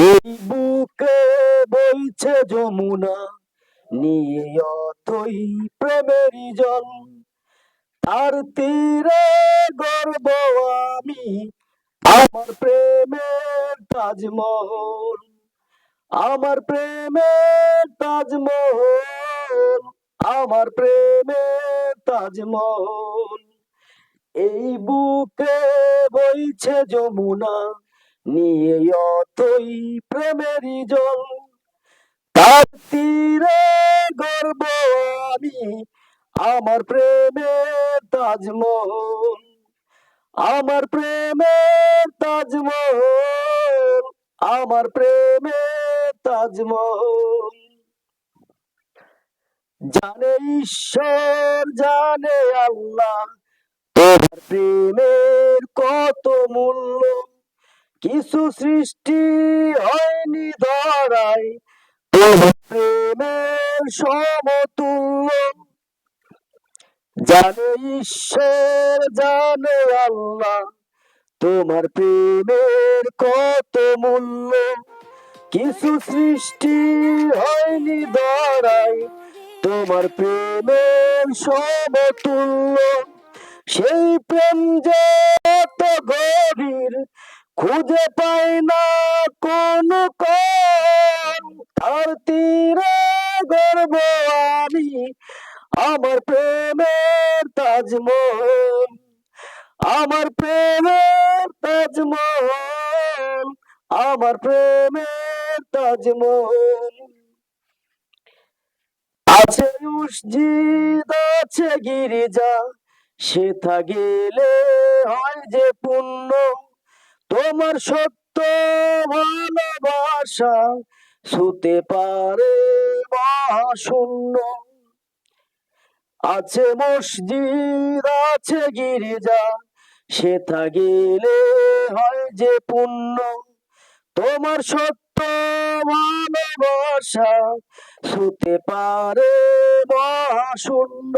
এই বুকে বইছে যমুনা, নিয়ে অথই প্রেমেরই জল। তার তীরে গর্ব আমি, আমার প্রেমের তাজমহল। আমার প্রেমের তাজমহল, আমার প্রেমের তাজমহল। এই বুকে বইছে যমুনা, নিয়ে অথই প্রেমেরই জল। তার তীরে গর্ব আমি, আমার প্রেমের তাজমহল। আমার প্রেমের তাজমহল, আমার প্রেমের তাজমহল। জানে ঈশ্বর, জানে আল্লাহ, তোমার প্রেমের কত মূল্য। কিছু সৃষ্টি হয়নি ধরায় তোমার প্রেমের সমতুল্য। জানে ঈশ্বর, জানে আল্লাহ, তোমার প্রেমের কত মূল্য। কিছু সৃষ্টি হয়নি ধরায় তোমার প্রেমের সমতুল্য। সেই প্রেম যে এত গভীর, খুঁজে পাই না কোন কোন। তার তীরে গর্ব আমি, আমার প্রেমের তাজমহল। আমার প্রেমের তাজমহল, আমার প্রেমের তাজমহল। আছে মসজিদ, আছে গির্জা, সেথা গেলে হয় যে পুণ্য। তোমার সত্য ভালোবাসা ছুতে পারে মহাশূন্য। আছে মসজিদ, আছে গির্জা, সেথা গেলে হয় যে পুণ্য। তোমার সত্য ভালোবাসা ছুতে পারে মহাশূন্য।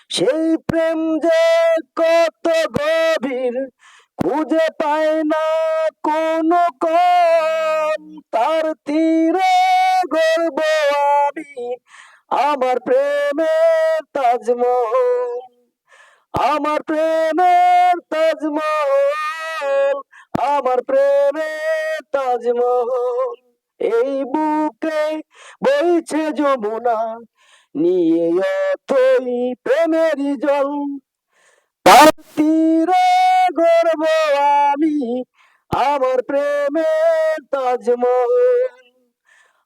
সেই প্রেম যে কত গভীর, খুঁজে পায় না কোন কোন। তার তীরে গর্ব আমি, আমার প্রেমের তাজমহল। আমার প্রেমের তাজমহল, আমার প্রেমের তাজমহল। এই বুকে বইছে যমুনা, নিয়ে অথই প্রেমেরই জল। তার তীরে গর্ব আমি, আমার প্রেমের তাজমহল।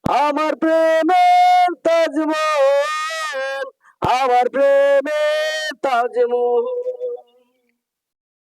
আমার প্রেমের তাজমহল, আমার প্রেমের তাজমহল।